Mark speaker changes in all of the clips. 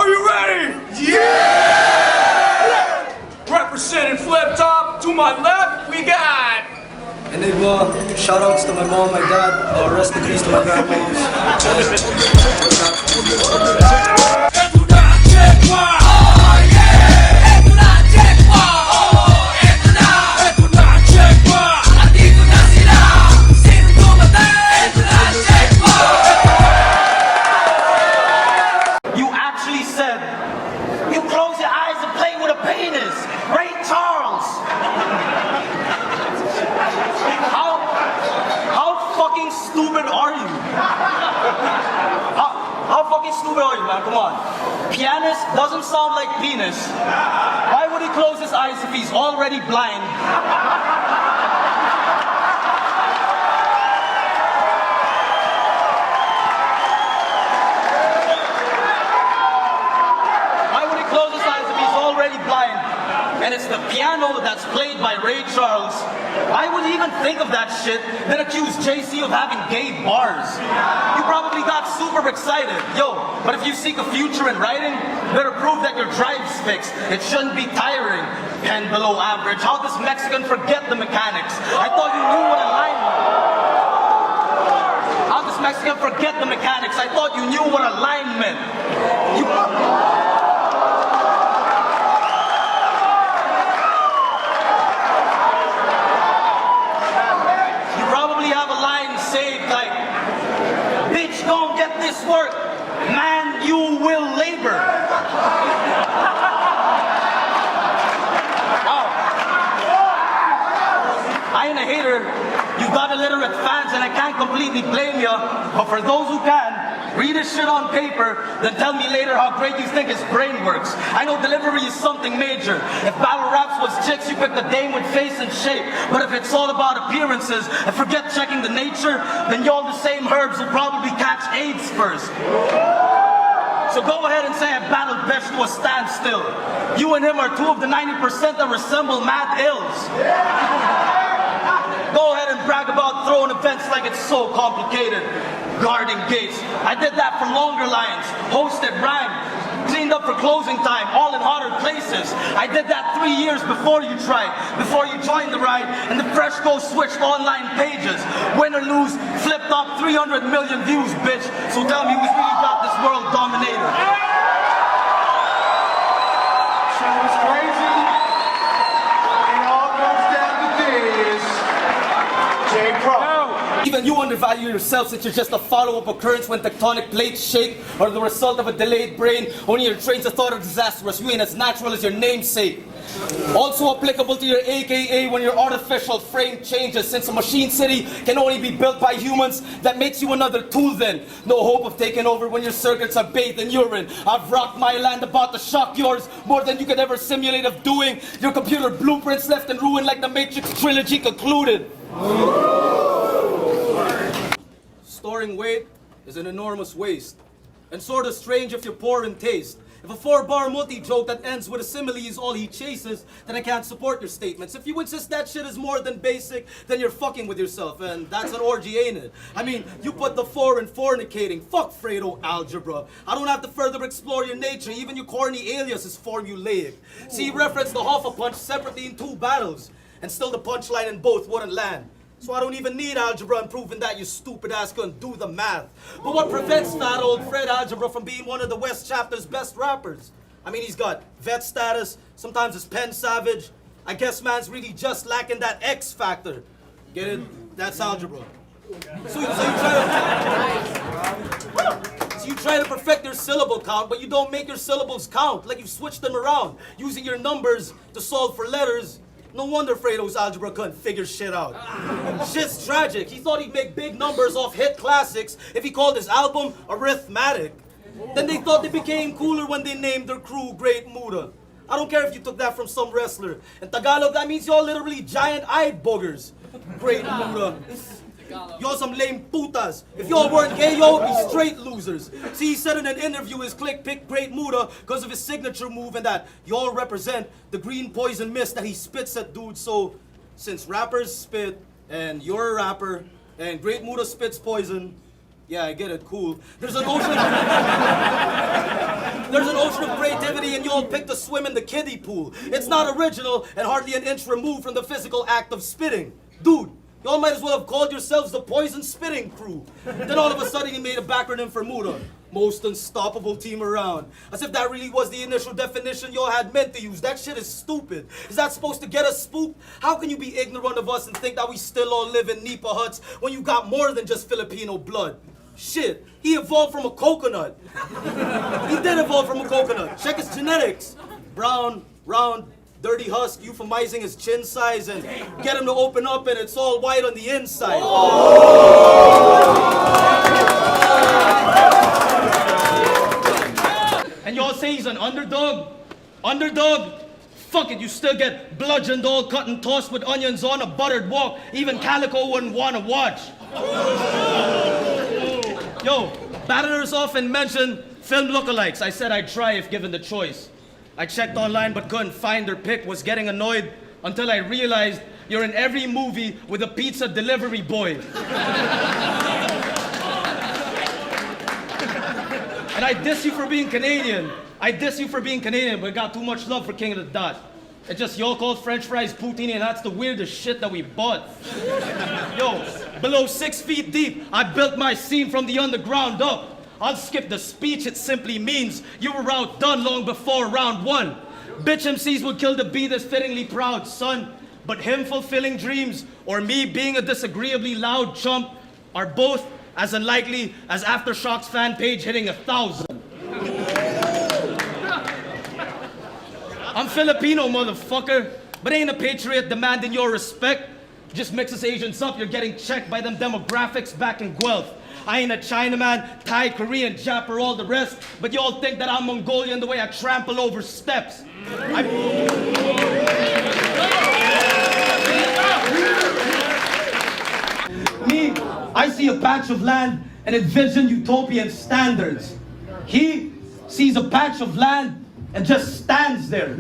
Speaker 1: Are you ready? Yeah! Representing Fliptop, to my left, we got...
Speaker 2: Anygma, shoutouts to my mom, my dad, rest in peace to my grandmas.
Speaker 3: You actually said, you close your eyes and play with a penis. Ray Charles. How fucking stupid are you? How fucking stupid are you, man? Come on. Pianist doesn't sound like penis. Why would he close his eyes if he's already blind? And it's the piano that's played by Ray Charles. I would even think of that shit, then accuse JC of having gay bars. You probably got super excited. Yo, but if you seek a future in writing, better prove that your drive's fixed. It shouldn't be tiring. Pen below average. How does Mexican forget the mechanics? I thought you knew what a line meant. How does Mexican forget the mechanics? I thought you knew what a line meant. Don't get this work, man, you will labor. Wow. I ain't a hater. You got illiterate fans and I can't completely blame you. But for those who can, read this shit on paper, then tell me later how great you think his brain works. I know delivery is something major. If battle raps was chicks, you pick the dame with face and shape. But if it's all about appearances and forget checking the nature, then y'all the same herbs will probably catch AIDS first. So go ahead and say I battled Besh to a standstill. You and him are two of the 90% that resemble mad ills. Go ahead and brag about throwing events like it's so complicated. Guarding gates. I did that for longer lines. Hosted rhyme. Cleaned up for closing time. All in hotter places. I did that 3 years before you tried. Before you joined the ride. And the fresh go switched online pages. Win or lose, Fliptop 300 million views, bitch. So tell me who's really got this world dominated.
Speaker 4: Show is crazy. It all comes down to this. J. Pro.
Speaker 3: Even you undervalue yourself since you're just a follow-up occurrence when tectonic plates shake or the result of a delayed brain. Only your trains of thought are disastrous. You ain't as natural as your namesake. Also applicable to your AKA when your artificial frame changes. Since a machine city can only be built by humans, that makes you another tool then. No hope of taking over when your circuits are bathed in urine. I've rocked my land about to shock yours more than you could ever simulate of doing. Your computer blueprints left in ruin like the Matrix trilogy concluded. Storing weight is an enormous waste, and sort of strange if you're poor in taste. If a 4-bar multi-joke that ends with a simile is all he chases, then I can't support your statements. If you insist that shit is more than basic, then you're fucking with yourself, and that's an orgy, ain't it? I mean, you put the 4 in fornicating. Fuck Fredo algebra. I don't have to further explore your nature. Even your corny alias is formulaic. See, reference the Hoffa punch separately in 2 battles, and still the punchline in both wouldn't land. So I don't even need algebra and proving that you stupid ass couldn't do the math. But what prevents fat old Fred Algebra from being one of the West chapter's best rappers? I mean, he's got vet status, sometimes his pen savage. I guess man's really just lacking that X factor. Get it? That's algebra. So you try to perfect your syllable count, but you don't make your syllables count. Like you switch them around, using your numbers to solve for letters. No wonder Fredo's algebra couldn't figure shit out. Shit's tragic. He thought he'd make big numbers off hit classics if he called his album Arithmatic. Then they thought they became cooler when they named their crew Great Muda. I don't care if you took that from some wrestler. In Tagalog, that means y'all literally giant-eyed boogers. Great Muda. Y'all some lame putas. If y'all weren't gay, y'all would be straight losers. See, he said in an interview his clique picked Great Muda because of his signature move and that y'all represent the green poison mist that he spits at dudes. So, since rappers spit, and you're a rapper, and Great Muda spits poison, yeah, I get it, cool. There's an ocean activity and you all pick to swim in the kiddie pool. It's not original and hardly an inch removed from the physical act of spitting. Dude, y'all might as well have called yourselves the Poison Spitting Crew. Then all of a sudden you made a backronym for Muda. Most unstoppable team around. As if that really was the initial definition y'all had meant to use. That shit is stupid. Is that supposed to get us spooked? How can you be ignorant of us and think that we still all live in Nipa huts when you got more than just Filipino blood? Shit, he evolved from a coconut. He did evolve from a coconut. Check his genetics. Brown, round, dirty husk, euphemizing his chin size, and get him to open up and it's all white on the inside. And y'all say he's an underdog? Underdog? Fuck it, you still get bludgeoned all cut and tossed with onions on a buttered walk. Even Calico wouldn't want to watch. Yo, battlers often mention film lookalikes. I said I'd try if given the choice. I checked online but couldn't find their pick, was getting annoyed until I realized you're in every movie with a pizza delivery boy. And I diss you for being Canadian. I diss you for being Canadian, but got too much love for King of the Dot. It's just y'all called French fries poutine, and that's the weirdest shit that we bought. Yo, below 6 feet deep, I built my scene from the underground up. I'll skip the speech, it simply means you were outdone long before round one. Bitch MCs would kill the beat that's fittingly proud, son. But him fulfilling dreams, or me being a disagreeably loud chump, are both as unlikely as Aftershocks fan page hitting 1,000. I'm Filipino, motherfucker, but ain't a patriot demanding your respect. Just mix us Asians up, you're getting checked by them demographics back in Guelph. I ain't a Chinaman, Thai, Korean, Jap, or all the rest, but y'all think that I'm Mongolian the way I trample over steps. Me, I see a patch of land and envision utopian standards. He sees a patch of land and just stands there.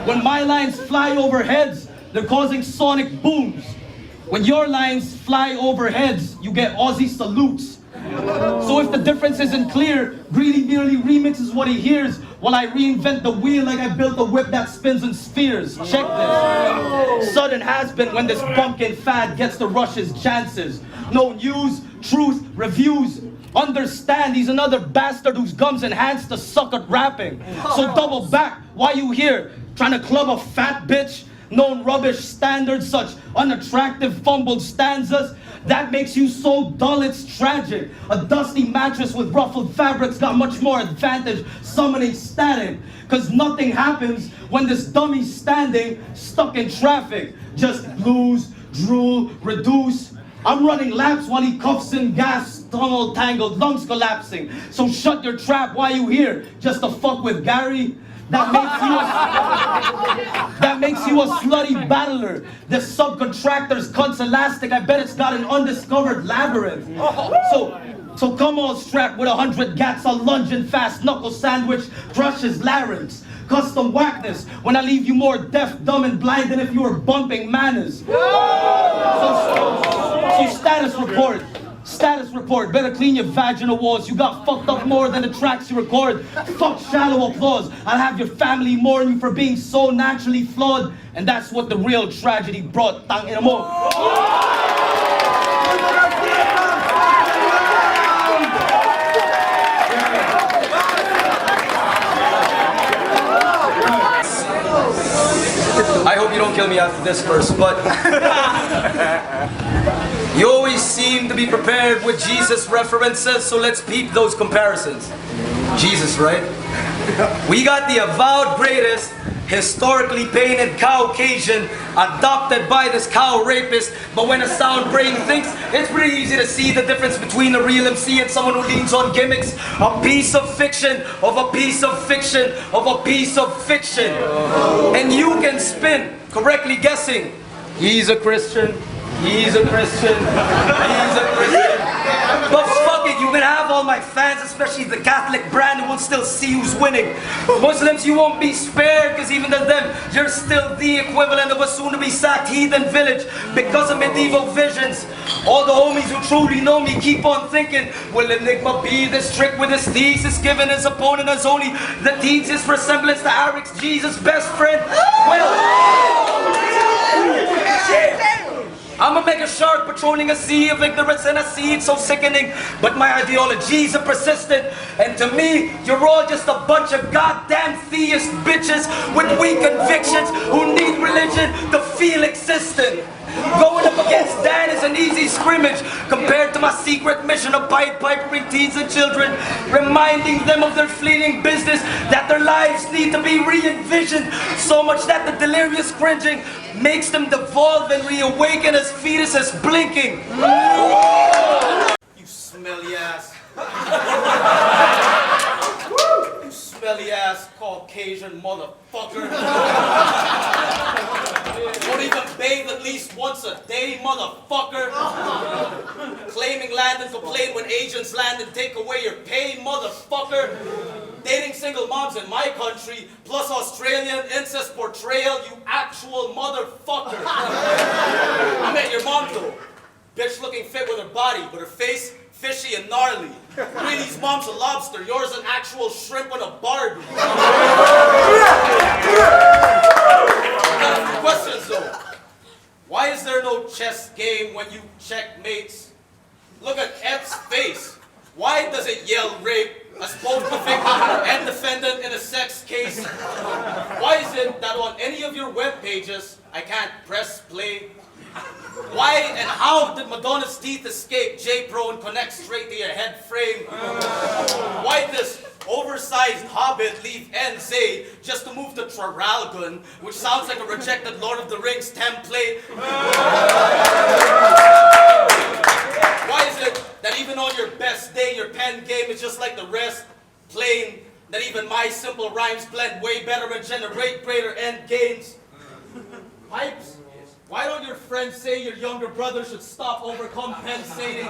Speaker 3: When my lines fly over heads, they're causing sonic booms. When your lines fly over heads, you get Aussie salutes. So if the difference isn't clear, Greedy merely remixes what he hears while I reinvent the wheel like I built a whip that spins in spheres. Check this. Sudden has been when this pumpkin fad gets to rush his chances. No news, truth, reviews. Understand he's another bastard whose gums enhance the suck at rapping. So double back, why you here? Trying to club a fat bitch? Known rubbish standards, such unattractive fumbled stanzas. That makes you so dull it's tragic. A dusty mattress with ruffled fabrics got much more advantage summoning static. Cause nothing happens when this dummy's standing stuck in traffic. Just lose, drool, reduce. I'm running laps while he cuffs in gas, tunnel tangled, lungs collapsing. So shut your trap, why you here? Just to fuck with Gary? That makes you a slutty battler. This subcontractor's cunt's elastic. I bet it's got an undiscovered labyrinth. So come all strapped with 100 gats. I'll lunge and fast knuckle sandwich, crush his larynx. Custom whackness when I leave you more deaf, dumb, and blind than if you were bumping manners. So status report. Status report, better clean your vaginal walls. You got fucked up more than the tracks you record. Fuck shallow applause. I'll have your family mourn you for being so naturally flawed. And that's what the real tragedy brought. Tangina mo.
Speaker 2: I hope you don't kill me after this verse, but you always seem to be prepared with Jesus references, so let's peep those comparisons. Jesus, right? We got the avowed greatest, historically painted Caucasian, adopted by this cow rapist, but when a sound brain thinks, it's pretty easy to see the difference between a real MC and someone who leans on gimmicks. A piece of fiction, of a piece of fiction, of a piece of fiction. And you can spin, correctly guessing, he's a Christian, he's a Christian, he's a Christian. But fuck it, you can have all my fans, especially the Catholic brand, who will still see who's winning. Muslims, you won't be spared, because even to them, you're still the equivalent of a soon-to-be sacked heathen village because of medieval visions. All the homies who truly know me keep on thinking, will Anygma be this trick with his thesis, giving his opponent as only the teaches resemblance to ARIC's Jesus' best friend? Well, I'm a mega shark patrolling a sea of ignorance and a seed so sickening. But my ideologies are persistent, and to me, you're all just a bunch of goddamn theist bitches with weak convictions who need religion to feel existent. Going up against Dan is an easy scrimmage compared to my secret mission of Pied Pipering teens and children, reminding them of their fleeting business, that their lives need to be re-envisioned, so much that the delirious cringing makes them devolve and reawaken as fetuses blinking.
Speaker 3: You smelly ass. You smelly ass Caucasian motherfucker. Don't even bathe at least once a day, motherfucker. Claiming land and complain when Asians land and take away your pay, motherfucker. Dating single moms in my country, plus Australian incest portrayal, you actual motherfucker. I met your mom though. Bitch looking fit with her body, but her face fishy and gnarly. Greedy's mom's a lobster, yours an actual shrimp on a Barbie. Got a few questions though. Why is there no chess game when you checkmates? Look at Ep's face. Why does it yell rape as both the victim and defendant in a sex case? Why is it that on any of your web pages I can't press play? Why and how did Madonna's teeth escape J-Pro and connect straight to your head frame? Why this oversized hobbit leave NZ just to move to Traralgon, which sounds like a rejected Lord of the Rings template? Why is it that even on your best day, your pen game is just like the rest, plain, that even my simple rhymes blend way better and generate greater end gains? Pipes? Why don't your friends say your younger brother should stop overcompensating?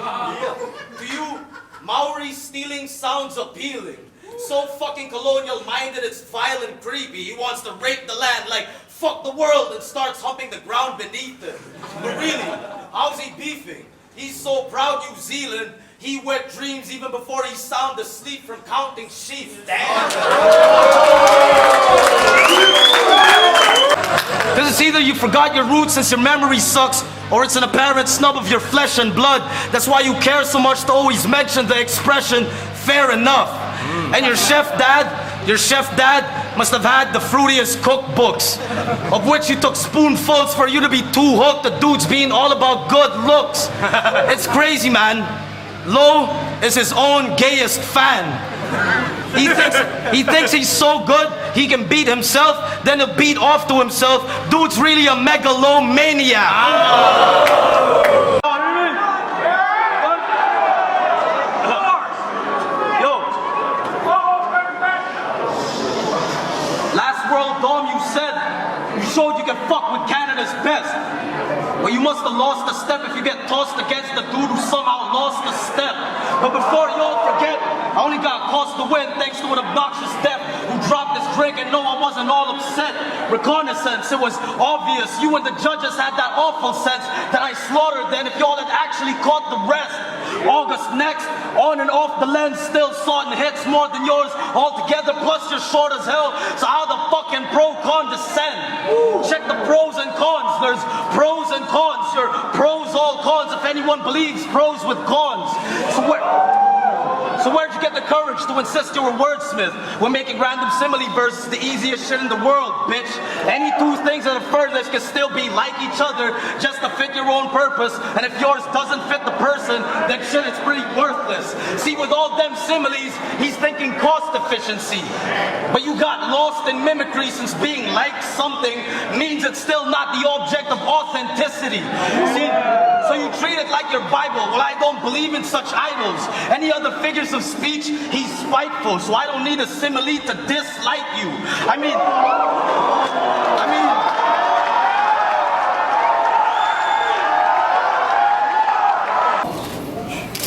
Speaker 3: To you, Maori stealing sounds appealing. So fucking colonial-minded, it's vile and creepy. He wants to rape the land like fuck the world and starts humping the ground beneath it. But really, how's he beefing? He's so proud New Zealand, he wet dreams even before he's sound asleep from counting sheep. Damn! Because it's either you forgot your roots since your memory sucks, or it's an apparent snub of your flesh and blood. That's why you care so much to always mention the expression, fair enough. And your chef dad must have had the fruitiest cookbooks, of which you took spoonfuls for you to be too hooked, the dudes being all about good looks. It's crazy, man. Lo is his own gayest fan. He thinks he's so good, he can beat himself, then he'll beat off to himself. Dude's really a megalomaniac. Yo. Last World Dome, you said, you showed you can fuck with Canada's best. Well, you must have lost a step if you get tossed against the dude who somehow lost a step. But before you all forget, I only got caused to win thanks to an obnoxious deaf who dropped his drink and no, I wasn't all upset. Reconnaissance, it was obvious you and the judges had that awful sense that I slaughtered then if y'all had actually caught the rest. August next, on and off the lens, still saw it and hits more than yours altogether, plus you're short as hell, so how the fucking pro-con descend? Check the pros and cons, there's pros and cons, your pros all cons if anyone believes pros with cons. So where'd you get the courage to insist you were wordsmith when making random simile verses the easiest shit in the world, bitch? Any two things that are furthest can still be like each other just to fit your own purpose, and if yours doesn't fit the person, then shit, it's pretty worthless. See, with all them similes, he's thinking cost efficiency. But you got lost in mimicry since being like something means it's still not the object of authenticity. See, so you treat it like your Bible. Well, I don't believe in such idols. Any other figures of speech, he's spiteful, so I don't need a simile to dislike you. I mean,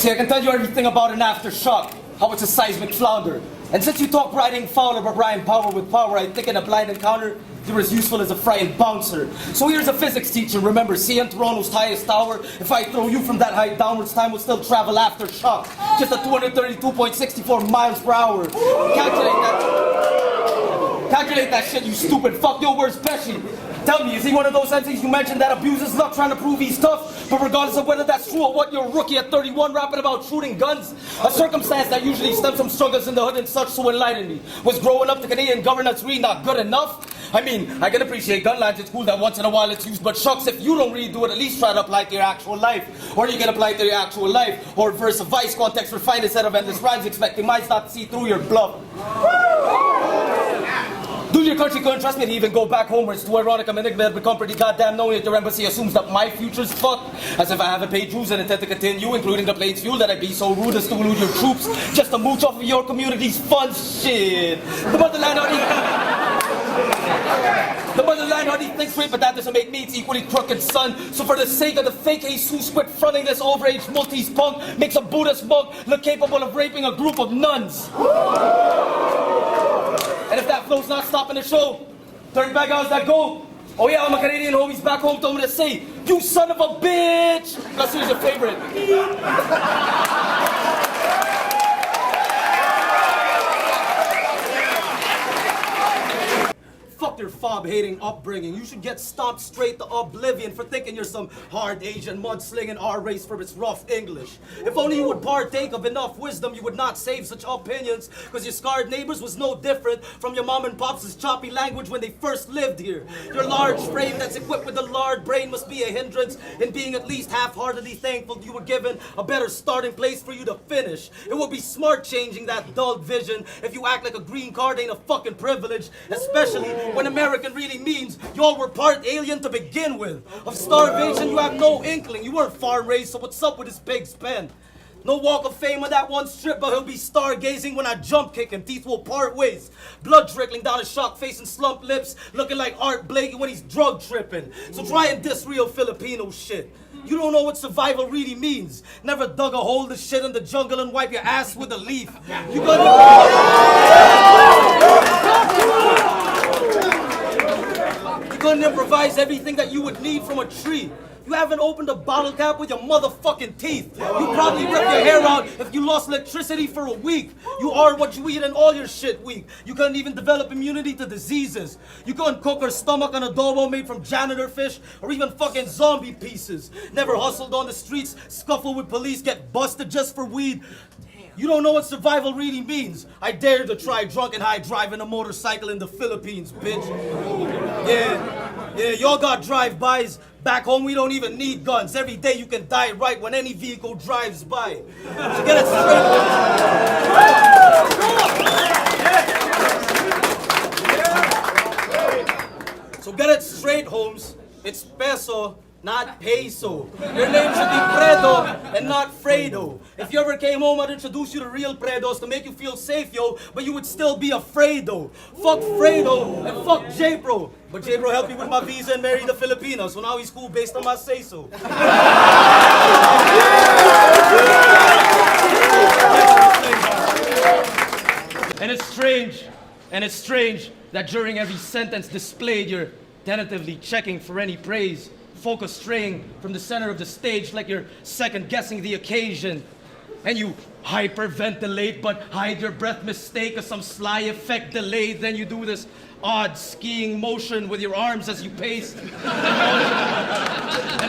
Speaker 3: See, I can tell you everything about an aftershock, how it's a seismic flounder. And since you talk riding Fowler but Ryan Power with power, I think in a blind encounter, you're as useful as a frying bouncer. So here's a physics teacher, remember, seeing Toronto's highest tower? If I throw you from that height downwards, time will still travel after shock. Just at 232.64 miles per hour. Calculate that shit, you stupid fuck. Yo, where's Pesci? Tell me, is he one of those MCs you mentioned that abuses luck trying to prove he's tough? But regardless of whether that's true or what, you're a rookie at 31 rapping about shooting guns. A circumstance that usually stems from struggles in the hood and such, so enlighten me. Was growing up the Canadian governance really not good enough? I mean, I can appreciate gun lines, it's cool that once in a while it's used, but shucks, if you don't really do it, at least try to apply it to your actual life. Or you can apply it to your actual life. Or verse of vice, context refined instead of endless rhymes, expecting minds not to see through your bluff. Dude, your country couldn't trust me to even go back home. It's too ironic I'm Anygma become pretty goddamn knowing that your embassy assumes that my future's fucked. As if I haven't paid dues and intend to continue, including the plane's fuel, that I'd be so rude as to elude your troops just to mooch off of your community's fun shit. The motherland already thinks straight, but that doesn't make me its equally crooked son. So for the sake of the fake Jesus quit fronting this overage Maltese punk, makes a Buddhist monk look capable of raping a group of nuns. And if that flow's not stopping the show, third bag how's that go? Oh yeah, all my Canadian homies back home told me to say, you son of a bitch! Plus who's your favorite? Fuck your fob-hating upbringing. You should get stomped straight to oblivion for thinking you're some hard Asian mudslinging R-race for its rough English. If only you would partake of enough wisdom, you would not save such opinions, because your scarred neighbors was no different from your mom and pop's choppy language when they first lived here. Your large frame that's equipped with a large brain must be a hindrance in being at least half-heartedly thankful you were given a better starting place for you to finish. It would be smart changing that dulled vision if you act like a green card ain't a fucking privilege, especially when American really means y'all were part alien to begin with. Of starvation, you have no inkling. You weren't farm raised, so what's up with his big spend? No walk of fame on that one strip, but he'll be stargazing when I jump kick him. Teeth will part ways. Blood trickling down his shock face and slumped lips, looking like Art Blakey when he's drug tripping. So try and diss real Filipino shit. You don't know what survival really means. Never dug a hole to shit in the jungle and wipe your ass with a leaf. You couldn't improvise everything that you would need from a tree. You haven't opened a bottle cap with your motherfucking teeth. You probably rip your hair out if you lost electricity for a week. You are what you eat and all your shit weak. You couldn't even develop immunity to diseases. You couldn't cook her stomach on adobo made from janitor fish or even fucking zombie pieces. Never hustled on the streets, scuffle with police, get busted just for weed. You don't know what survival really means. I dare you to try drunk and high driving a motorcycle in the Philippines, bitch. Yeah, y'all got drive-bys. Back home, we don't even need guns. Every day you can die right when any vehicle drives by. So get it straight. So get it straight, Holmes. It's peso, not peso. Your name should be Fredo and not Fredo. If you ever came home, I'd introduce you to real Fredos to make you feel safe, yo, but you would still be afraid, though. Fuck Fredo and fuck J-Bro. But J-Bro helped me with my visa and married a Filipino, so now he's cool based on my say-so. And it's strange that during every sentence displayed, you're tentatively checking for any praise. Focus straying from the center of the stage like you're second-guessing the occasion. And you hyperventilate but hide your breath mistake as some sly effect delayed. Then you do this odd skiing motion with your arms as you pace. And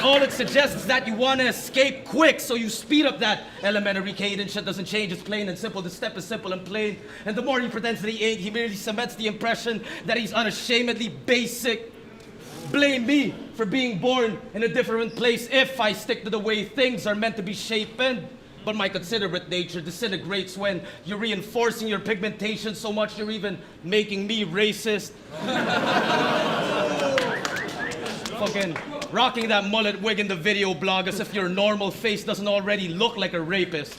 Speaker 3: all it suggests is that you want to escape quick, so you speed up that elementary cadence. Shit doesn't change, it's plain and simple. The step is simple and plain. And the more he pretends that he ain't, he merely cements the impression that he's unashamedly basic. Blame me for being born in a different place if I stick to the way things are meant to be shapen. But my considerate nature disintegrates when you're reinforcing your pigmentation so much you're even making me racist. Fucking rocking that mullet wig in the video blog as if your normal face doesn't already look like a rapist.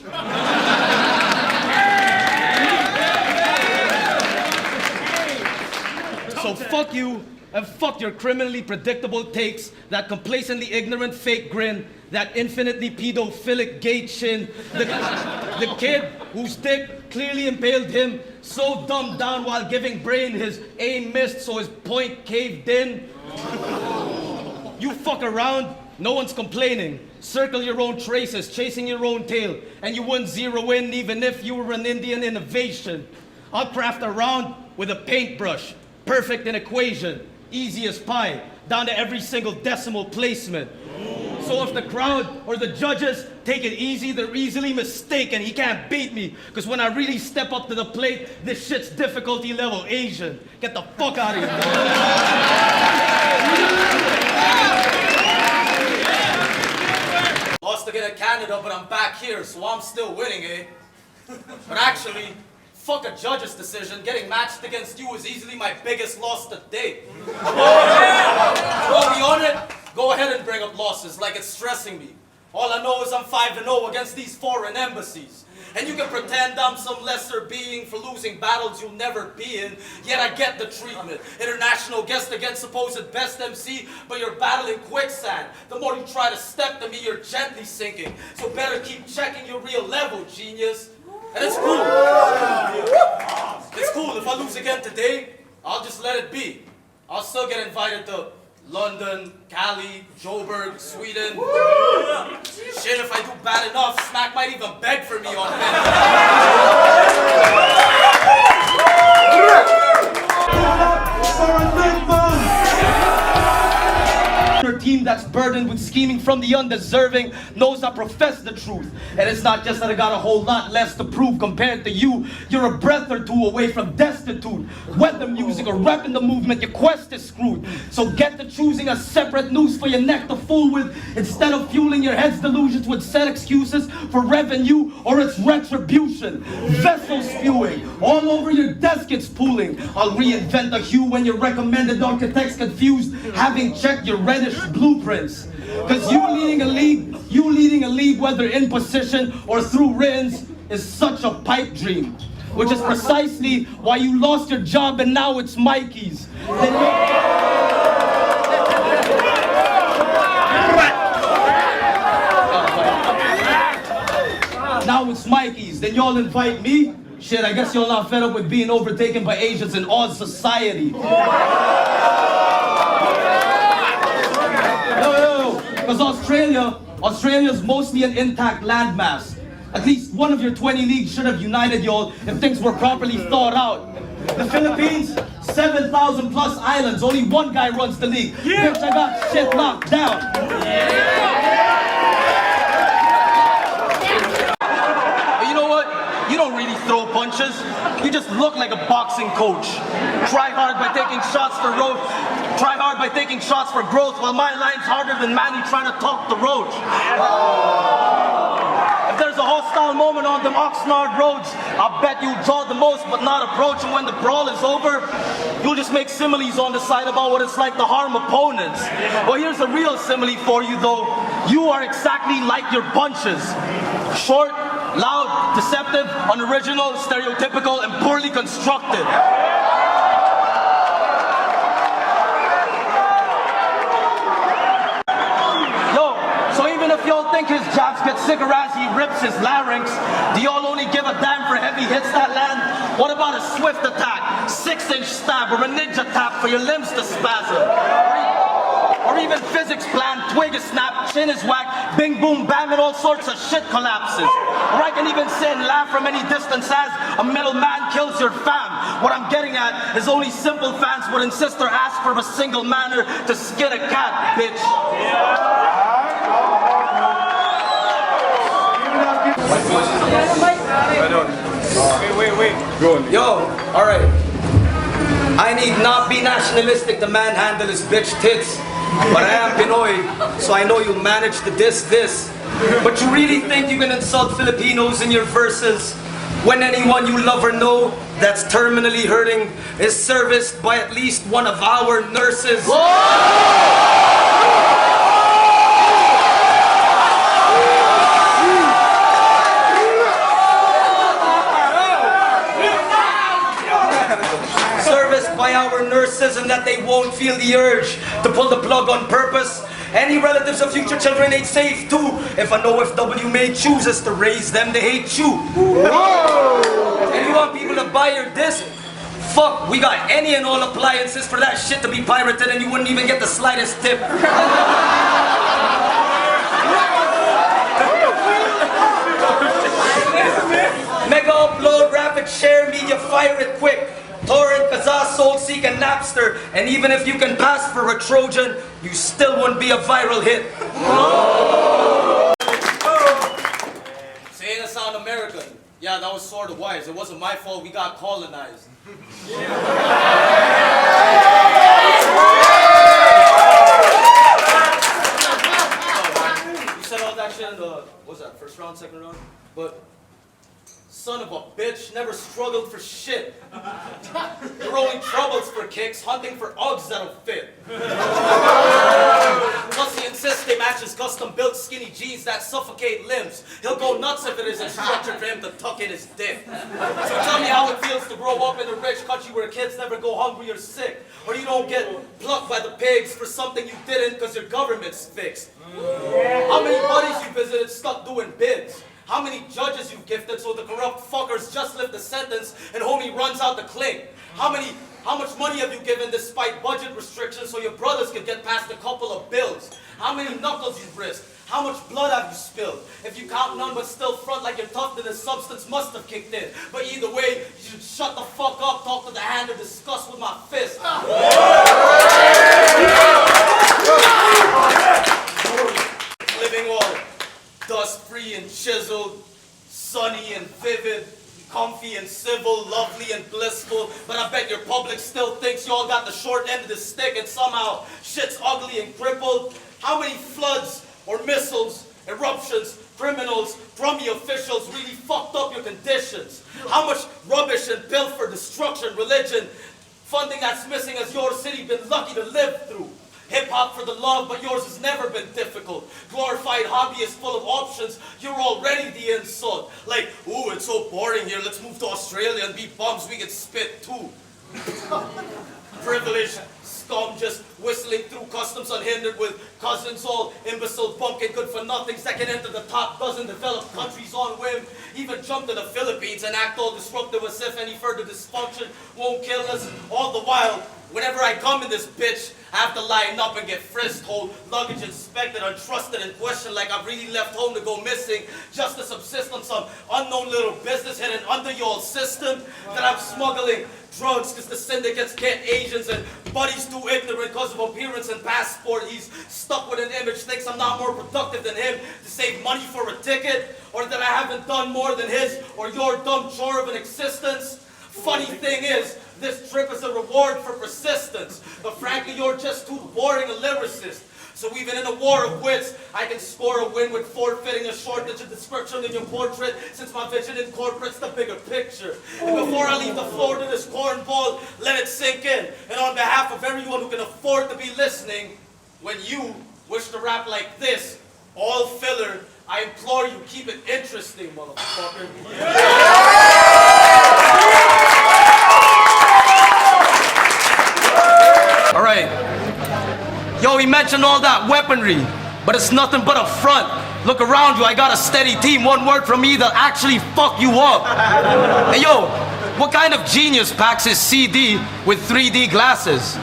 Speaker 3: So fuck you And fuck your criminally predictable takes, that complacently ignorant fake grin, that infinitely pedophilic gay chin, the kid whose dick clearly impaled him, so dumbed down while giving brain his aim missed so his point caved in. You fuck around, no one's complaining. Circle your own traces, chasing your own tail, and you wouldn't zero in even if you were an Indian innovation. I'll craft a round with a paintbrush, perfect in equation, easy as pie, down to every single decimal placement. So if the crowd or the judges take it easy, they're easily mistaken. He can't beat me, because when I really step up to the plate, this shit's difficulty level Asian. Get the fuck out of here. Lost again at Canada, but I'm back here, so I'm still winning, eh? But actually, fuck a judge's decision. Getting matched against you is easily my biggest loss to date. While we on it, go ahead and bring up losses like it's stressing me. All I know is I'm 5-0 against these foreign embassies. And you can pretend I'm some lesser being for losing battles you'll never be in, yet I get the treatment. International guest against supposed best MC, but you're battling quicksand. The more you try to step to me, you're gently sinking. So better keep checking your real level, genius. And it's cool. It's cool. If I lose again today, I'll just let it be. I'll still get invited to London, Cali, Joburg, Sweden. Shit, if I do bad enough, Smack might even beg for me on Your team that's burdened with scheming from the undeserving knows I profess the truth. And it's not just that I got a whole lot less to prove compared to you. You're a breath or two away from destitute. Whether music or repping the movement, your quest is screwed. So get to choosing a separate noose for your neck to fool with, instead of fueling your head's delusions with set excuses for revenue or its retribution. Vessel spewing, all over your desk it's pooling. I'll reinvent the hue when your recommended architect's confused, having checked your reddish blueprints. Cause you leading a league, whether in position or through writtens, is such a pipe dream. Which is precisely why you lost your job and now it's Mikey's. Now it's Mikey's, then y'all invite me? Shit, I guess y'all not fed up with being overtaken by Asians in Oz society. Because Australia's mostly an intact landmass. At least one of your 20 leagues should have united y'all if things were properly thought out. The Philippines, 7,000 plus islands, only one guy runs the league. Bitch, I got shit locked down. But you know what? You don't really throw punches. You just look like a boxing coach. Try hard by taking shots for growth. Try hard by taking shots for growth, while my line's harder than Manny trying to talk the roach. If there's a hostile moment on them Oxnard roads, I'll bet you'll draw the most but not approach. And when the brawl is over, you'll just make similes on the side about what it's like to harm opponents. Well, here's a real simile for you though. You are exactly like your bunches. Short, loud, deceptive, unoriginal, stereotypical, and poorly constructed. If y'all think his jabs get sicker as he rips his larynx, do y'all only give a damn for heavy hits that land? What about a swift attack, 6-inch stab, or a ninja tap for your limbs to spasm? Or even physics plan, twig is snap, chin is whack, bing boom bam, and all sorts of shit collapses. Or I can even sit and laugh from any distance as a metal man kills your fam. What I'm getting at is only simple fans would insist or ask for a single manner to skin a cat, bitch.
Speaker 1: Wait.
Speaker 2: Yo, alright. I need not be nationalistic to manhandle his bitch tits, but I am Pinoy, so I know you'll manage to diss this. But you really think you can insult Filipinos in your verses when anyone you love or know that's terminally hurting is serviced by at least one of our nurses? assessed by our nurses and that they won't feel the urge to pull the plug on purpose. Any relatives of future children ain't safe too. If an OFW may chooses to raise them, they hate you. If you want people to buy your disc, fuck, we got any and all appliances for that shit to be pirated and you wouldn't even get the slightest tip. Mega upload, rapid share, media, fire it quick. Torrent, Kazaa, Soulseek, and Napster. And even if you can pass for a Trojan, you still wouldn't be a viral hit.
Speaker 3: Saying it sound American. Yeah, that was sort of wise. It wasn't my fault we got colonized. You said all that shit in the, what was that, first round, second round? But son of a bitch, never struggled for shit. You're rolling troubles for kicks, hunting for Uggs that'll fit. Plus he insists they match his custom-built skinny jeans that suffocate limbs. He'll go nuts if it isn't structured for him to tuck in his dick. So tell me how it feels to grow up in a rich country where kids never go hungry or sick. Or you don't get plucked by the pigs for something you didn't because your government's fixed. How many buddies you visited stuck doing bids? How many judges you've gifted so the corrupt fuckers just lift the sentence and homie runs out the clink? How much money have you given despite budget restrictions so your brothers can get past a couple of bills? How many knuckles you've risked? How much blood have you spilled? If you count none but still front like you're tough, then the substance must have kicked in. But either way, you should shut the fuck up, talk to the hand, or discuss with my fist. Living water. Dust-free and chiseled, sunny and vivid, comfy and civil, lovely and blissful. But I bet your public still thinks you all got the short end of the stick and somehow shit's ugly and crippled. How many floods or missiles, eruptions, criminals, crummy officials really fucked up your conditions? How much rubbish and pilfer, destruction, religion, funding that's missing has your city been lucky to live through? Hip-hop for the love, but yours has never been difficult. Glorified hobbyist full of options, you're already the insult. Like, ooh, it's so boring here, let's move to Australia and be bums, we can spit too. Privileged scum just whistling through customs unhindered with cousins all imbecile bumpkin good for nothings that can enter the top dozen developed countries on whim. Even jump to the Philippines and act all disruptive as if any further dysfunction won't kill us. All the while, whenever I come in this bitch, I have to line up and get frisked, hold luggage inspected, untrusted and questioned like I've really left home to go missing just to subsist on some unknown little business hidden under your system. That I'm smuggling drugs because the syndicates get Asians and buddies too ignorant because of appearance and passport. He's stuck with an image, thinks I'm not more productive than him to save money for a ticket, or that I haven't done more than his or your dumb chore of an existence. Funny thing is, this trip is a reward for persistence, but frankly you're just too boring a lyricist. So even in a war of wits, I can score a win with forfeiting a shortage of description in your portrait, since my vision incorporates the bigger picture. And before I leave the floor to this cornball, let it sink in. And on behalf of everyone who can afford to be listening, when you wish to rap like this, all filler, I implore you, keep it interesting, motherfucker.
Speaker 2: All right. Yo, he mentioned all that weaponry, but it's nothing but a front. Look around you, I got a steady team. One word from me, they'll actually fuck you up. Hey, yo, what kind of genius packs his CD with 3D glasses?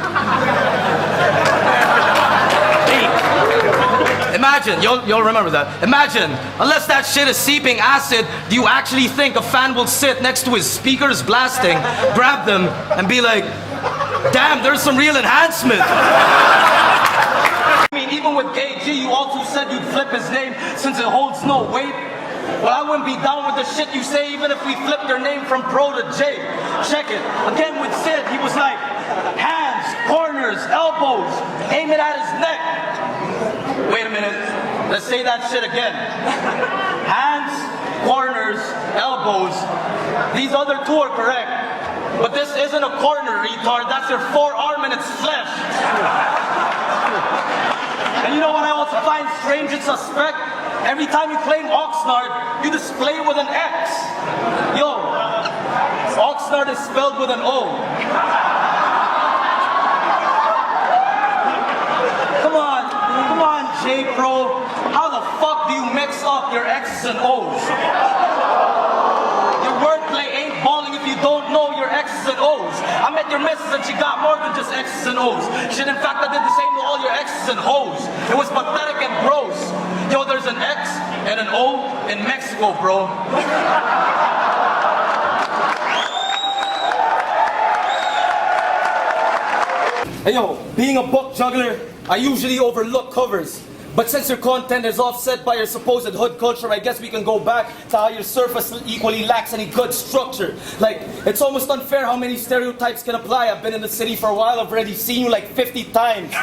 Speaker 2: Imagine, you'll remember that. Imagine, unless that shit is seeping acid, do you actually think a fan will sit next to his speakers blasting, grab them, and be like, damn, there's some real enhancement. I mean, even with Gay G, you also said you'd flip his name since it holds no weight. Well, I wouldn't be down with the shit you say even if we flipped your name from Pro to J. Check it. Again with Sid, he was like, hands, corners, elbows, aim it at his neck. Wait a minute. Let's say that shit again. Hands, corners, elbows. These other two are correct. But this isn't a corner, retard. That's your forearm and it's flesh. And you know what I also find strange and suspect? Every time you claim Oxnard, you display with an X. Yo, Oxnard is spelled with an O.
Speaker 3: X's and O's. Your wordplay ain't balling if you don't know your X's and O's. I met your missus and she got more than just X's and O's. Shit, in fact, I did the same to all your X's and O's. It was pathetic and gross. Yo, there's an X and an O in Mexico, bro. Hey yo, being a book juggler, I usually overlook covers. But since your content is offset by your supposed hood culture, I guess we can go back to how your surface equally lacks any good structure. Like, it's almost unfair how many stereotypes can apply. I've been in the city for a while, I've already seen you like 50 times.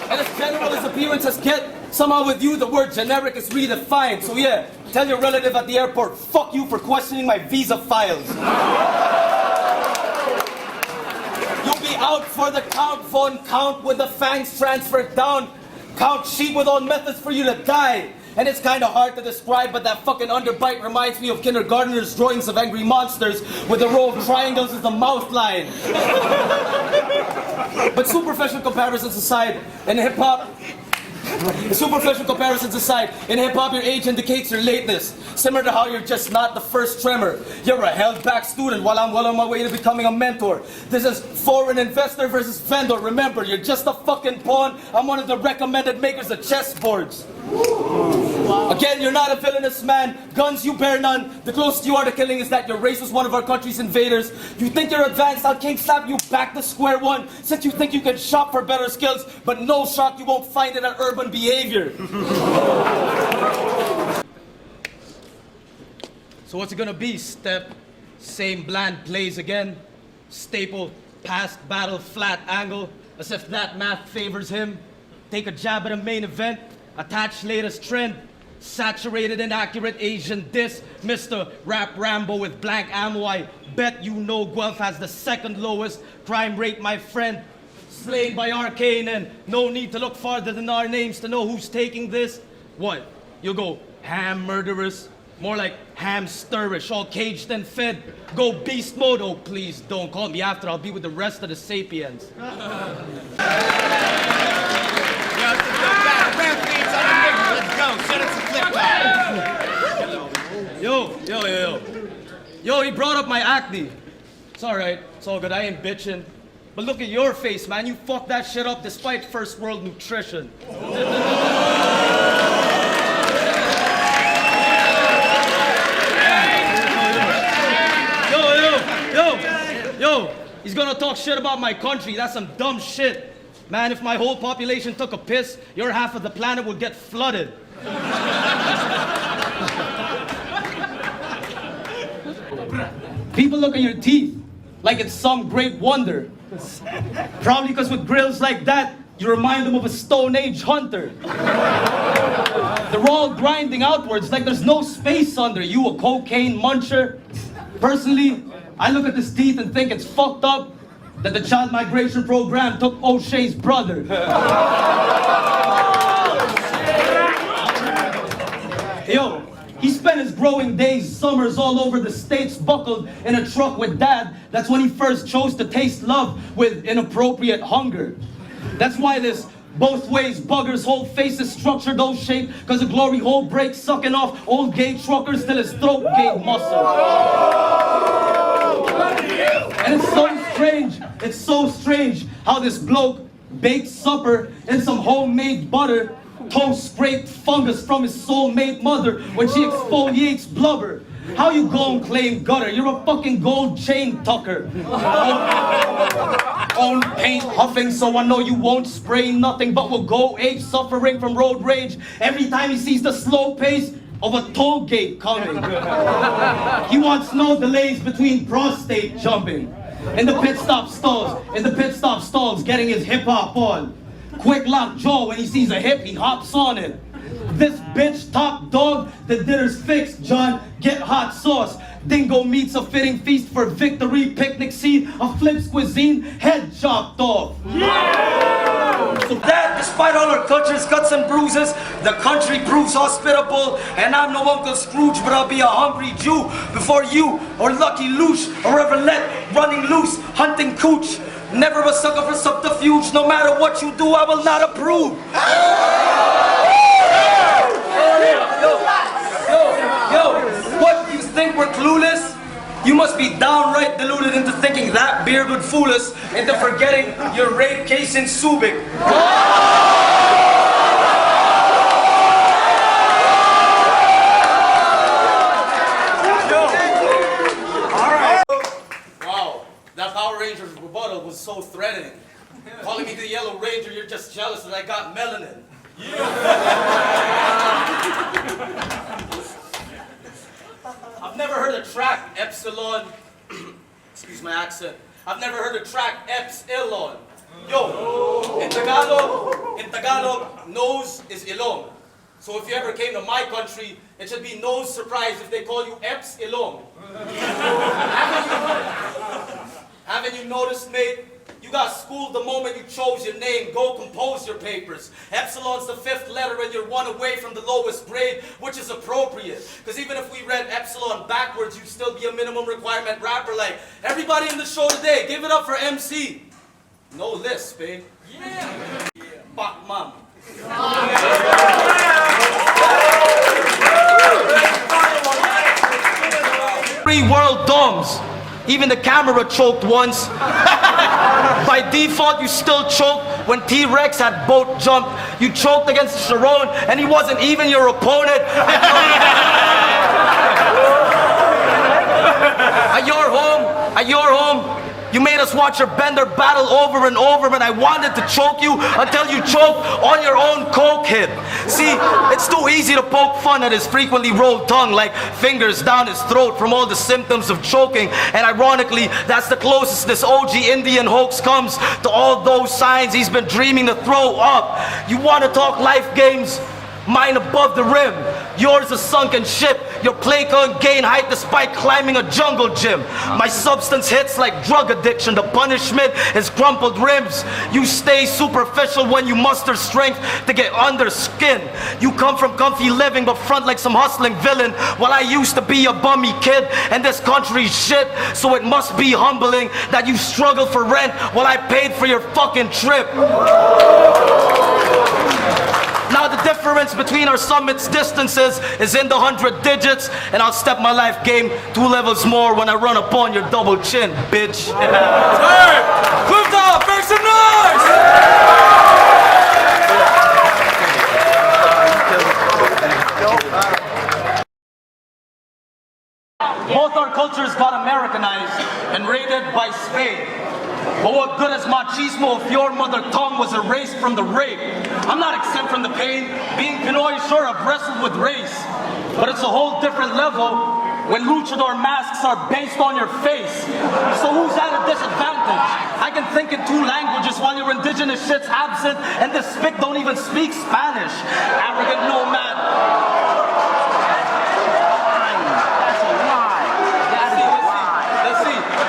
Speaker 3: And as general as appearances get, somehow with you the word generic is redefined. So yeah, tell your relative at the airport, fuck you for questioning my visa files. You'll be out for the count phone count with the fangs transferred down. Count sheep with all methods for you to die. And it's kind of hard to describe, but that fucking underbite reminds me of kindergartners' drawings of angry monsters with a row of triangles as the mouth line. But superficial comparisons aside, in hip-hop, your age indicates your lateness. Similar to how you're just not the first tremor. You're a held-back student while I'm well on my way to becoming a mentor. This is foreign investor versus vendor. Remember, you're just a fucking pawn. I'm one of the recommended makers of chessboards. Wow. Again, you're not a villainous man. Guns, you bear none. The closest you are to killing is that your race was one of our country's invaders. You think you're advanced, I'll king slap you back to square one. Since you think you can shop for better skills, but no shock, you won't find it in urban behavior. So what's it gonna be, Step? Same bland plays again? Staple, past battle, flat angle, as if that math favors him? Take a jab at a main event? Attach latest trend, saturated inaccurate Asian diss, Mr. Rap Rambo with blank ammo. I bet you know Guelph has the second lowest crime rate, my friend. Slain by arcane and no need to look farther than our names to know who's taking this. What? You'll go ham murderous? More like hamsterish, all caged and fed. Go beast mode? Oh please don't call me after, I'll be with the rest of the sapiens.
Speaker 1: Let's go. Send it to Fliptop.
Speaker 3: Yo, he brought up my acne. It's alright, it's all good, I ain't bitching. But look at your face, man. You fucked that shit up despite first world nutrition. Yo, he's gonna talk shit about my country. That's some dumb shit. Man, if my whole population took a piss, your half of the planet would get flooded. People look at your teeth like it's some great wonder. Probably because with grills like that, you remind them of a Stone Age hunter. They're all grinding outwards like there's no space under you, a cocaine muncher. Personally, I look at this teeth and think it's fucked up that the child migration program took O'Shea's brother. Yo, he spent his growing days, summers all over the States, buckled in a truck with dad. That's when he first chose to taste love with inappropriate hunger. That's why this both ways bugger's whole face is structured O-shape, cause a glory hole breaks sucking off old gay truckers till his throat gave muscle. And it's so strange how this bloke baked supper in some homemade butter, toast scraped fungus from his soulmate mother when she exfoliates blubber. How you gon' claim gutter? You're a fucking gold chain tucker. Own paint huffing, so I know you won't spray nothing but will go ape suffering from road rage every time he sees the slow pace of a toll gate coming. He wants no delays between prostate jumping. In the pit stop stalls, getting his hip hop on. Quick lock jaw when he sees a hip, he hops on it. This bitch top dog, the dinner's fixed, John, get hot sauce. Dingo meets a fitting feast for victory, picnic scene, a Flip's cuisine, head chopped off. So that, despite all our culture's cuts and bruises, the country proves hospitable. And I'm no Uncle Scrooge, but I'll be a hungry Jew before you, or Lucky Louche, or ever let running loose, hunting cooch.
Speaker 2: Never a sucker for subterfuge. No matter what you do, I will not approve. Yo, what, you think we're clueless? You must be downright deluded into thinking that beard would fool us into forgetting your rape case in Subic.
Speaker 3: Wow, that Power Ranger's rebuttal was so threatening. Calling me the Yellow Ranger, you're just jealous that I got melanin. I've never heard a track Epsilon. Excuse my accent. I've never heard a track Epsilon. Yo, in Tagalog, nose is ilong. So if you ever came to my country, it should be no surprise if they call you Eps Ilong. Haven't you noticed, mate? You got schooled the moment you chose your name. Go compose your papers. Epsilon's the 5th letter and you're 1 away from the lowest grade, which is appropriate. Because even if we read Epsilon backwards, you'd still be a minimum requirement rapper like everybody in the show today. Give it up for MC. No lisp, eh? Yeah. Bak mom. Free world domes. Even the camera choked once. By default, you still choked when T-Rex had boat jumped. You choked against Sharon, and he wasn't even your opponent. At your home, you made us watch your bender battle over and over, and I wanted to choke you until you choked on your own coke hit. See, it's too easy to poke fun at his frequently rolled tongue, like fingers down his throat from all the symptoms of choking, and ironically, that's the closest this OG Indian hoax comes to all those signs he's been dreaming to throw up. You want to talk life games? Mine above the rim, yours a sunken ship. Your play can't gain height despite climbing a jungle gym. My substance hits like drug addiction. The punishment is crumpled ribs. You stay superficial when you muster strength to get under skin. You come from comfy living but front like some hustling villain. While I used to be a bummy kid and this country's shit, so it must be humbling that you struggle for rent while I paid for your fucking trip. Now the difference between our summits' distances is in the 100 digits, and I'll step my life game 2 levels more when I run upon your double chin, bitch.
Speaker 1: Hey! Fliptop, make some noise!
Speaker 3: Both our cultures got Americanized and raided by Spain. But what good is machismo if your mother tongue was erased from the rape? I'm not exempt from the pain. Being Pinoy, sure, I've wrestled with race. But it's a whole different level when luchador masks are based on your face. So who's at a disadvantage? I can think in 2 languages while your indigenous shit's absent and this spick don't even speak Spanish. Arrogant nomad.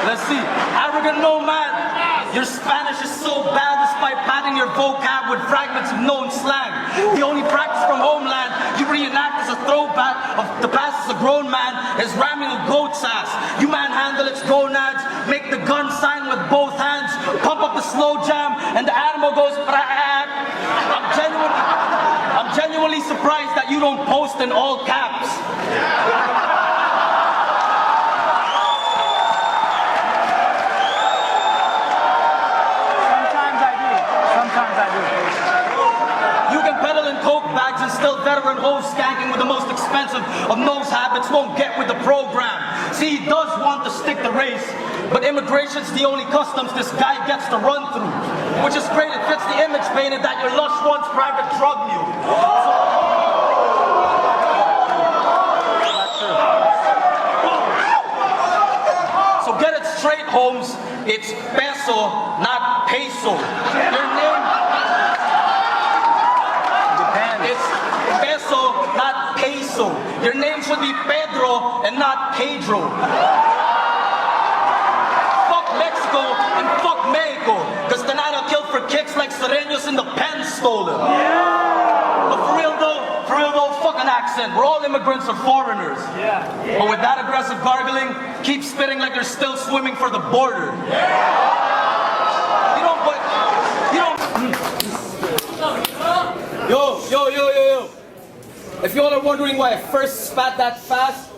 Speaker 3: Let's see. Arrogant nomad. Your Spanish is so bad despite padding your vocab with fragments of known slang. The only practice from homeland you reenact as a throwback of the past as a grown man is ramming a goat's ass. You manhandle its gonads, make the gun sign with both hands, pump up the slow jam, and the animal goes brah. I'm genuinely surprised that you don't post in all caps. And still veteran hoes skanking with the most expensive of nose habits won't get with the program. See, he does want to stick the race, but immigration's the only customs this guy gets to run through. Which is great, it fits the image painted that your lush one's private drug mule. So get it straight, Holmes. It's peso, not peso. Your name... It's peso, not peso. Your name should be Pedro and not Pedro. Fuck Mexico and fuck Mexico. Cause tonight I'll kill for kicks like Sereños in the pen stolen. But for real though, fuck an accent. We're all immigrants or foreigners. But with that aggressive gargling, keep spitting like you're still swimming for the border. If y'all are wondering why I first spat that fast,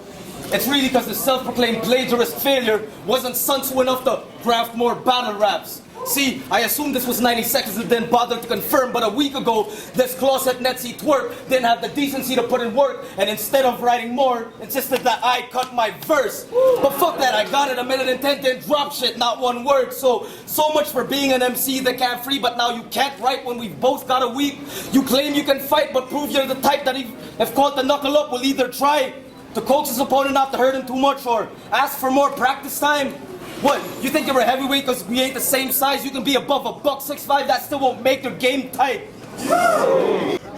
Speaker 3: it's really because the self-proclaimed plagiarist failure wasn't sensible enough to craft more battle raps. See, I assumed this was 90 seconds and didn't bother to confirm, but a week ago, this closet Netsy twerk didn't have the decency to put in work, and instead of writing more, insisted that I cut my verse. But fuck that, I got it, a minute and 10, didn't drop shit, not one word. So much for being an MC that can't free, but now you can't write when we've both got a week. You claim you can fight, but prove you're the type that if caught the knuckle up will either try to coax his opponent not to hurt him too much or ask for more practice time. What, you think you're a heavyweight because we ain't the same size? You can be above a $165, that still won't make your game tight.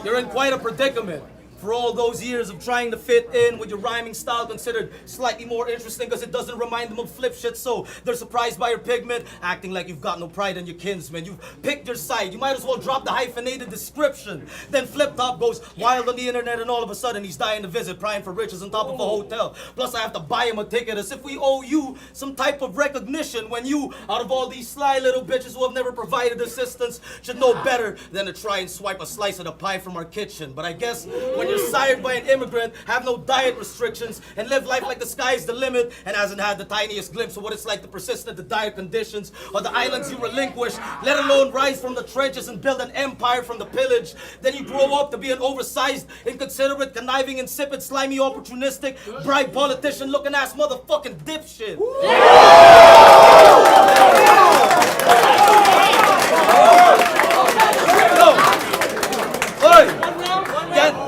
Speaker 3: You're in quite a predicament. For all those years of trying to fit in with your rhyming style considered slightly more interesting because it doesn't remind them of flip shit, so they're surprised by your pigment, acting like you've got no pride in your kinsman. You've picked your side, you might as well drop the hyphenated description. Then Fliptop goes wild on the internet and all of a sudden he's dying to visit, prying for riches on top of a hotel. Plus I have to buy him a ticket as if we owe you some type of recognition when you, out of all these sly little bitches who have never provided assistance, should know better than to try and swipe a slice of the pie from our kitchen. But I guess when you're sired by an immigrant, have no diet restrictions, and live life like the sky's the limit, and hasn't had the tiniest glimpse of what it's like to persist in the dire conditions of the islands you relinquish, let alone rise from the trenches and build an empire from the pillage. Then you grow up to be an oversized, inconsiderate, conniving, insipid, slimy, opportunistic, bribe politician looking ass motherfucking dipshit.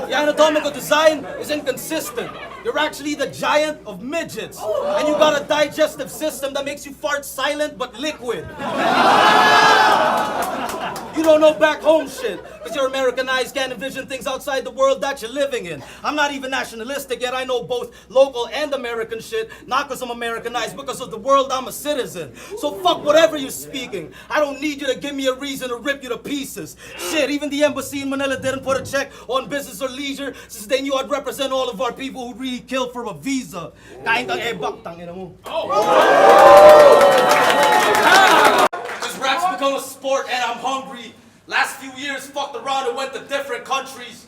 Speaker 3: Your anatomical design is inconsistent. You're actually the giant of midgets. And you got a digestive system that makes you fart silent but liquid. You don't know back home shit, because you're Americanized, can't envision things outside the world that you're living in. I'm not even nationalistic, yet I know both local and American shit, not because I'm Americanized, because of the world I'm a citizen. So fuck whatever you're speaking. I don't need you to give me a reason to rip you to pieces. Shit, even the embassy in Manila didn't put a check on business or leisure, since they knew I'd represent all of our people who really killed for a visa. Kain kang ebak, tangina mo. This rap's become a sport and I'm hungry. Last few years fucked around and went to different countries.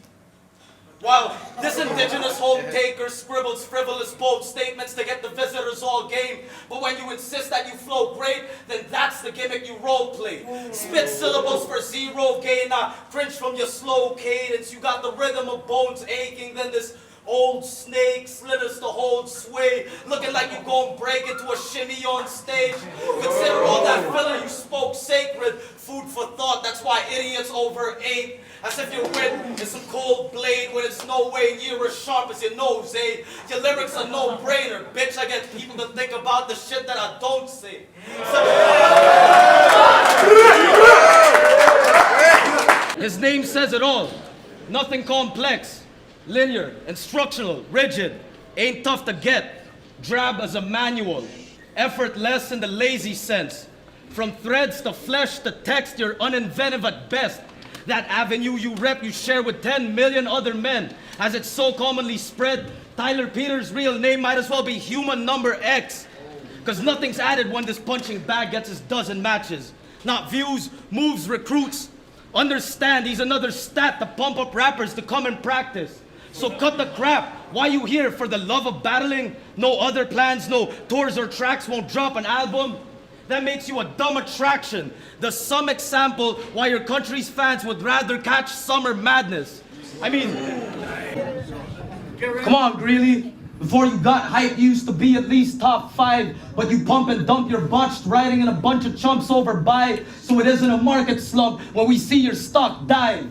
Speaker 3: While this indigenous home taker scribbles frivolous bold statements to get the visitors all game. But when you insist that you flow great, then that's the gimmick you roleplay. Spit syllables for zero gain, cringe from your slow cadence. You got the rhythm of bones aching, then this old snake slithers to hold sway, looking like you gon' break into a shimmy on stage. Consider all that filler you spoke sacred, food for thought, that's why idiots overate. As if your wit is some cold blade when it's no way near as sharp as your nose, eh? Your lyrics are no-brainer, bitch. I get people to think about the shit that I don't say. His name says it all. Nothing complex. Linear, instructional, rigid, ain't tough to get, drab as a manual, effortless in the lazy sense. From threads to flesh to text, you're uninventive at best. That avenue you rep, you share with 10 million other men. As it's so commonly spread, Tyler Peters' real name might as well be human number X. Cause nothing's added when this punching bag gets his dozen matches. Not views, moves, recruits. Understand he's another stat to pump up rappers to come and practice. So cut the crap. Why you here? For the love of battling? No other plans, no tours or tracks, won't drop an album? That makes you a dumb attraction. The some example why your country's fans would rather catch summer madness. I mean, come on, Greeley. Before you got hype, you used to be at least top 5, but you pump and dump your botched writing and a bunch of chumps over by, so it isn't a market slump when we see your stock die.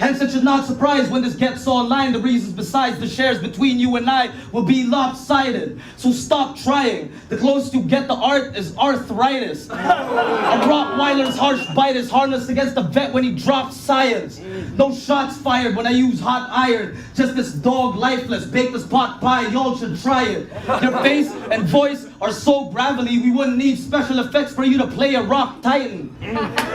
Speaker 3: Hence it should not surprise when this gets online, the reasons besides the shares between you and I will be lopsided. So stop trying. The closest you get to art is arthritis. A Rottweiler's harsh bite is harnessed against a vet when he drops science. No shots fired when I use hot iron. Just this dog lifeless, baked as pot pie, y'all should try it. Your face and voice are so gravelly, we wouldn't need special effects for you to play a rock titan.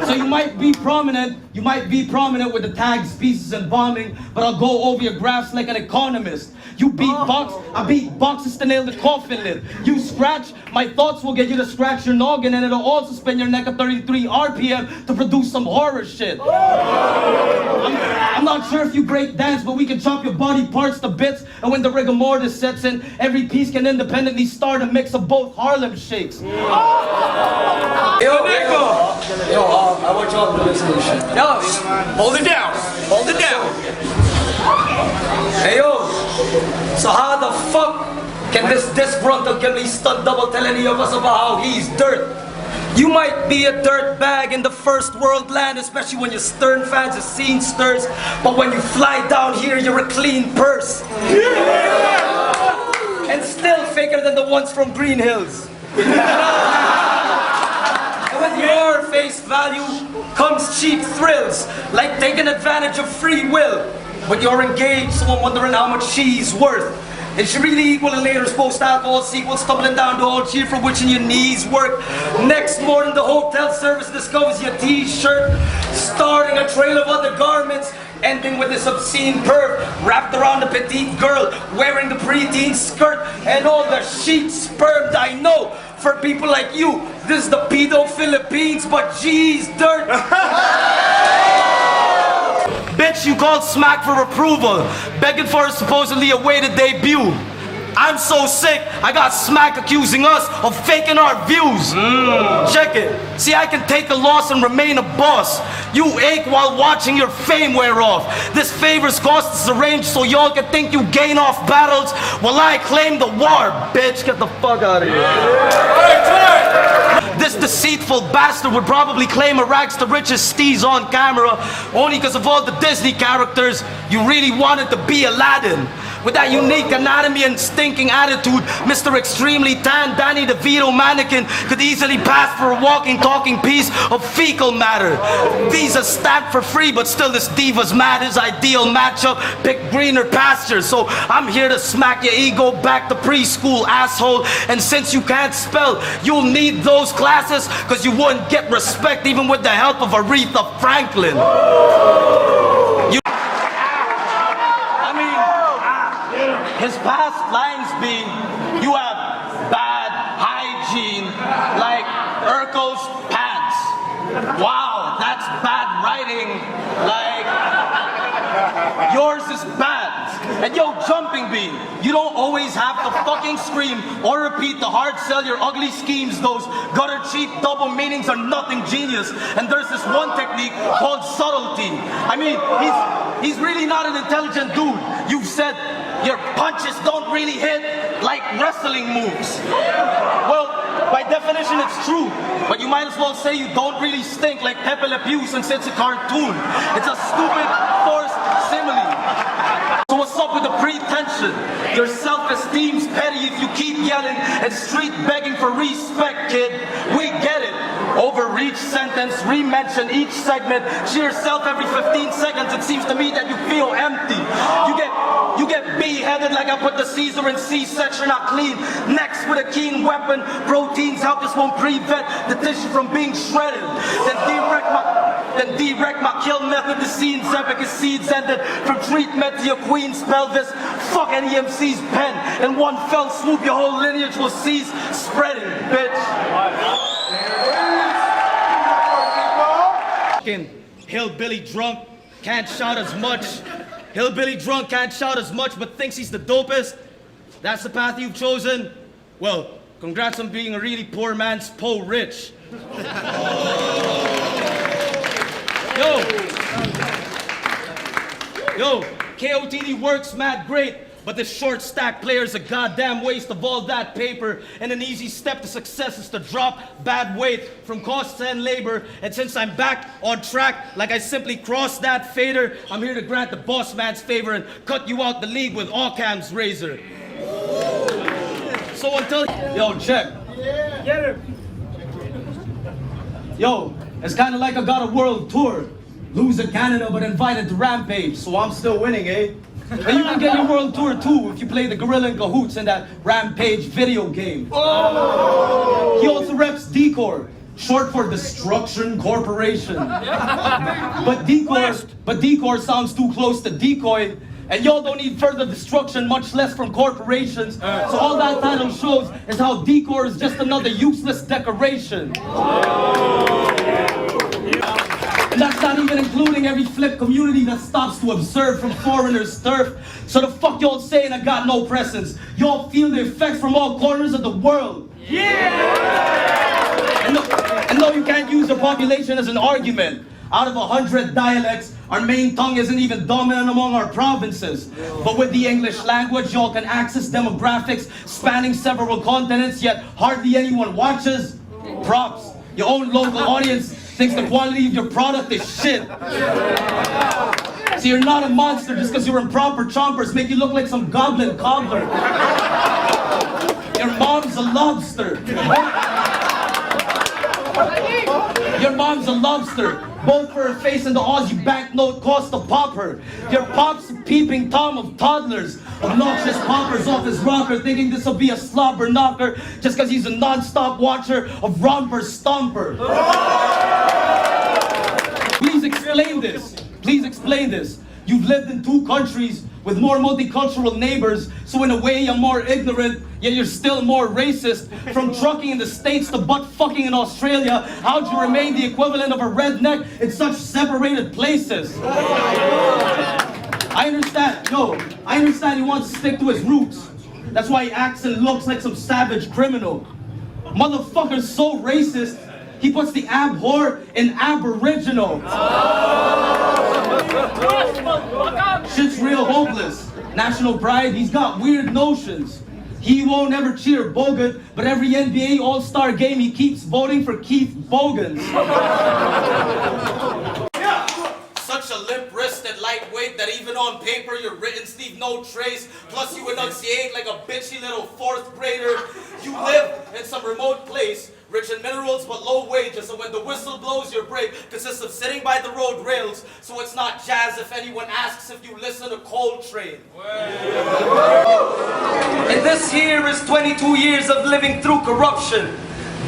Speaker 3: So you might be prominent with the tags, speeches, and bombing, but I'll go over your graphs like an economist. You beatbox, I beatbox is to nail the coffin lid. You scratch, my thoughts will get you to scratch your noggin, and it'll also spin your neck at 33 RPM to produce some horror shit. I'm not sure if you break dance, but we can chop your body parts to bits, and when the rigor mortis sets in, every piece can independently start a mix of both Harlem shakes.
Speaker 2: Yo, Anygma! Yo, I want y'all to listen to this shit.
Speaker 1: Yo, hold it down. Hold it down.
Speaker 2: Hey yo, so how the fuck can this disgruntled Gimli stunt double tell any of us about how he's dirt? You might be a dirt bag in the first world land, especially when your stern fans are scene stirs, but when you fly down here, you're a clean purse. Yeah! And still faker than the ones from Green Hills. And with your face value comes cheap thrills, like taking advantage of free will. But you're engaged, so I'm wondering how much she's worth. Is she really equal in later post-alcohol sequel, stumbling down the old cheer from which in your knees work? Next morning the hotel service discovers your t-shirt, starting a trail of other garments, ending with this obscene perv wrapped around the petite girl, wearing the preteen skirt, and all the sheets spermed. I know, for people like you, this is the pedo Philippines, but geez, dirt.
Speaker 3: Bitch, you called Smack for approval, begging for a supposedly awaited debut. I'm so sick, I got Smack accusing us of faking our views. Check it. See, I can take a loss and remain a boss. You ache while watching your fame wear off. This favor's cost is arranged so y'all can think you gain off battles while I claim the war. Bitch, get the fuck out of here. This deceitful bastard would probably claim a rags to riches steez on camera only because of all the Disney characters you really wanted to be Aladdin. With that unique anatomy and stinking attitude, Mr. Extremely Tan Danny DeVito mannequin could easily pass for a walking, talking piece of fecal matter. Visas stamped for free, but still this diva's mad. His ideal matchup, pick greener pastures. So I'm here to smack your ego back to preschool, asshole. And since you can't spell, you'll need those classes, cause you wouldn't get respect even with the help of Aretha Franklin. His past lines being, you have bad hygiene, like Urkel's pants. Wow, that's bad writing, like yours is bad. And yo, Jumping Bean, you don't always have to fucking scream or repeat the hard sell your ugly schemes. Those gutter cheap double meanings are nothing genius. And there's this one technique called subtlety. I mean, he's really not an intelligent dude. You've said your punches don't really hit like wrestling moves. Well, by definition it's true, but you might as well say you don't really stink like Pepe Le Pew since it's a cartoon. It's a stupid forced simile. So what's up with the pretension? Your self-esteem's petty if you keep yelling and street begging for respect, kid. We get it. Overreach sentence, re-mention each segment. Cheer yourself every 15 seconds. It seems to me that you feel empty. You get beheaded like I put the Caesar in C-section, not clean. Next with a keen weapon, proteins help this won't prevent the tissue from being shredded. Then direct my kill method. The scene's epic as seeds ended from treatment to your queen's pelvis. Fuck any MC's pen. In one fell swoop, your whole lineage will cease spreading, bitch. Hillbilly drunk can't shout as much. Hillbilly drunk can't shout as much, but thinks he's the dopest. That's the path you've chosen. Well, congrats on being a really poor man's Poe Rich. Yo, KOTD works mad great, but this short stack player's a goddamn waste of all that paper, and an easy step to success is to drop bad weight from costs and labor. And since I'm back on track, like I simply crossed that fader, I'm here to grant the boss man's favor and cut you out the league with Occam's razor. So until... Yo, check.
Speaker 1: Get it.
Speaker 3: Yo, it's kind of like I got a world tour. Lose at Canada, but invited to Rampage, so I'm still winning, eh? And you can get your world tour too if you play the Gorilla in Cahoots in that Rampage video game. Oh! He also reps Decor, short for Destruction Corporation. But Decor sounds too close to decoy, And y'all don't need further destruction, much less from corporations. So all that title shows is how decor is just another useless decoration. And that's not even including every flip community that stops to observe from foreigners' turf. So the fuck y'all saying I got no presence? Y'all feel the effects from all corners of the world. Yeah! And no, you can't use the population as an argument. Out of 100 dialects, our main tongue isn't even dominant among our provinces. But with the English language, y'all can access demographics spanning several continents, yet hardly anyone watches. Props. Your own local audience thinks the quality of your product is shit. So you're not a monster just because your improper chompers make you look like some goblin cobbler. Your mom's a lobster. Your mom's a lobster. Both for her face and the Aussie banknote cost to pop her. Your pop's a peeping Tom of toddlers. Obnoxious poppers off his rocker thinking this'll be a slobber knocker just cause he's a non-stop watcher of Romper Stomper. Please explain this. Please explain this. You've lived in 2 countries with more multicultural neighbors, so in a way you're more ignorant, yet you're still more racist. From trucking in the States to butt fucking in Australia, how'd you remain the equivalent of a redneck in such separated places? I understand he wants to stick to his roots. That's why he acts and looks like some savage criminal. Motherfucker's so racist, he puts the abhor in aboriginal. Shit's real hopeless. National pride, he's got weird notions. He won't ever cheer Bogut, but every NBA All-Star game he keeps voting for Keith Bogans. Such a limp-wristed lightweight that even on paper your writtens leave no trace. Plus you enunciate like a bitchy little 4th grader. You live in some remote place, rich in minerals but low wages, and when the whistle blows your break consists of sitting by the road rails, so it's not jazz if anyone asks if you listen to Coltrane.
Speaker 2: And this here is 22 years of living through corruption,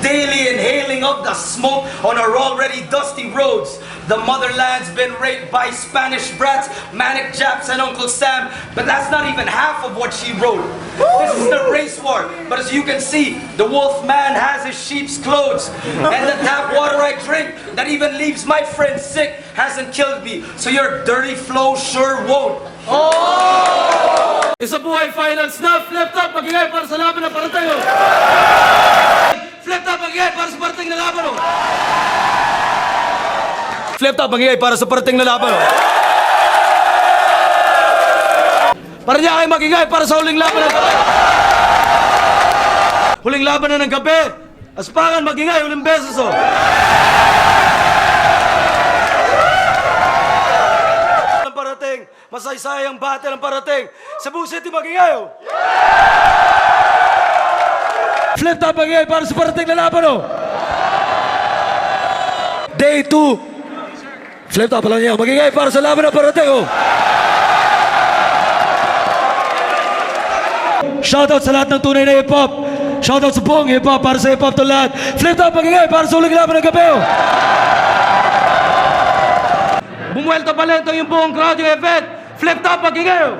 Speaker 2: daily inhaling of the smoke on our already dusty roads. The motherland's been raped by Spanish brats, manic Japs, and Uncle Sam, but that's not even half of what she wrote. This is the race war, but as you can see, the wolf man has his sheep's clothes, and the tap water I drink that even leaves my friend sick hasn't killed me, so your dirty flow sure won't. Oh!
Speaker 3: Isa buhay finals na, Fliptop, magingay para sa laban na parating. Fliptop, magingay para sa parating na laban. Fliptop, magingay para sa parating na laban. Para niya kayo magingay para sa huling laban. Huling laban na ng gabi. Aspangan, magingay, huling beses. Parating, masaysayang battle ang parating. Cebu City, magingay. Fliptop, magingay para sa parating na laban. Day 2. Fliptop lang niya, magingay para sa laban na parating. Shoutout sa lahat ng tunay na hip-hop. Shoutout sa buong hip-hop para sa hip-hop to lahat. Fliptop, magingay para sa huling laban ng gabi. Bumuelta pa lento yung buong crowd, yung event. Fliptop, magingay.